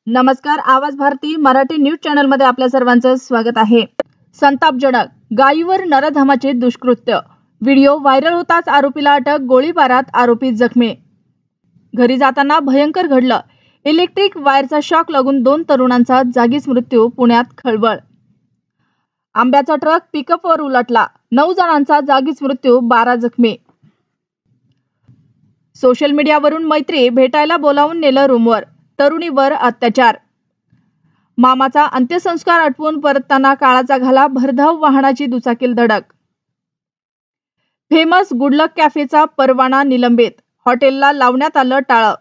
नमस्कार, आवाज Bharti Marathi news channel मध्ये आपल्या सर्वांचं स्वागत आहे। संतापजनक, गायीवर नरधमाचे दुष्कृत्य। व्हिडिओ व्हायरल होताच आरोपीला अटक, गोळीबारात आरोपी जखमी। घरी जाताना भयंकर घडलं, इलेक्ट्रिक वायरचा शॉक लागून 2 तरुणांचा जागीच मृत्यू, पुण्यात खळबळ। आंब्याचा ट्रक पिकअपवर उलटला, 9 जणांचा जागीच मृत्यू, 12 जखमी। सोशल मीडियावरून मैत्री भेटायला बोलावून नेलं रूमवर, तरुणीवर अत्याचार। मामाचा अंत्यसंस्कार आटपून परतताना काळाचा घाला, भरधाव वाहनाची दुचाकील धडक। फेमस गुडलक कॅफेचा परवाना निलंबित, हॉटेलला लावण्यात आलं टाळं।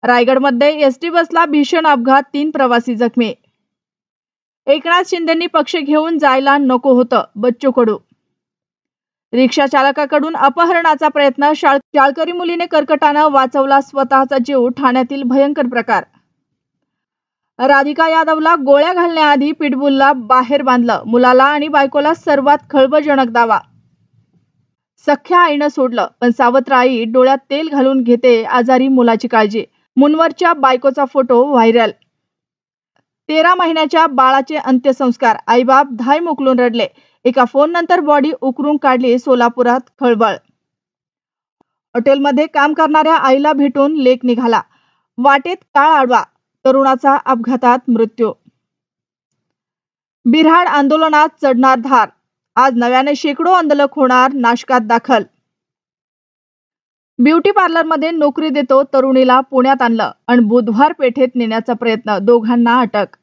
रायगडमध्ये एसटी बसला भीषण अपघात, 3 प्रवासी जखमी। एकनाथ शिंदेंनी पक्ष घेऊन जायला नको होतं, बच्चू कडू। रिक्षा चालकाकडून अपहरणाचा प्रयत्न, शाळकरी मुलीने कर्कटानं वाचवला स्वतःचा जीव, ठाण्यातील भयंकर प्रकार। राधिका यादवला गोळ्या घालण्याआधी पिटबुलला बाहेर बांधलं, मुलाला आणि बायकोला सर्वात खळबळजनक दावा। सख्या आईनं सोडलं, पण सावत्र आई डोळ्यात तेल घालून घेते आजारी मुलाची काळजी। मुनवरच्या बायकोचा फोटो व्हायरल। 13 महिन्याच्या बाळाचे अंत्यसंस्कार, आईबाप धाय मोकलून रडले। एका फोन नंतर बॉडी उकरून काढली, सोलापुरात खळबळ। हॉटेलमध्ये काम करणाऱ्या आईला भेटून लेक निघाला, वाटेत काळ आडवा, तरुणाचा अपघातात मृत्यू। बिऱ्हाड आंदोलनात चढणार धार, आज नव्याने शेकडो आंदोलक होणार नाशकात दाखल। ब्युटी पार्लरमध्ये नोकरी देतो तरुणीला पुण्यात आणलं आणि बुधवार पेठेत नेण्याचा प्रयत्न, दोघांना अटक।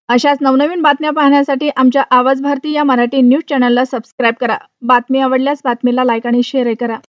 अशाच नवनवीन बातम्या पाहण्यासाठी आमच्या आवाज भारती या मराठी न्यूज चॅनलला सबस्क्राईब करा। बातमी आवडल्यास बातमीला लाईक आणि शेअर करा।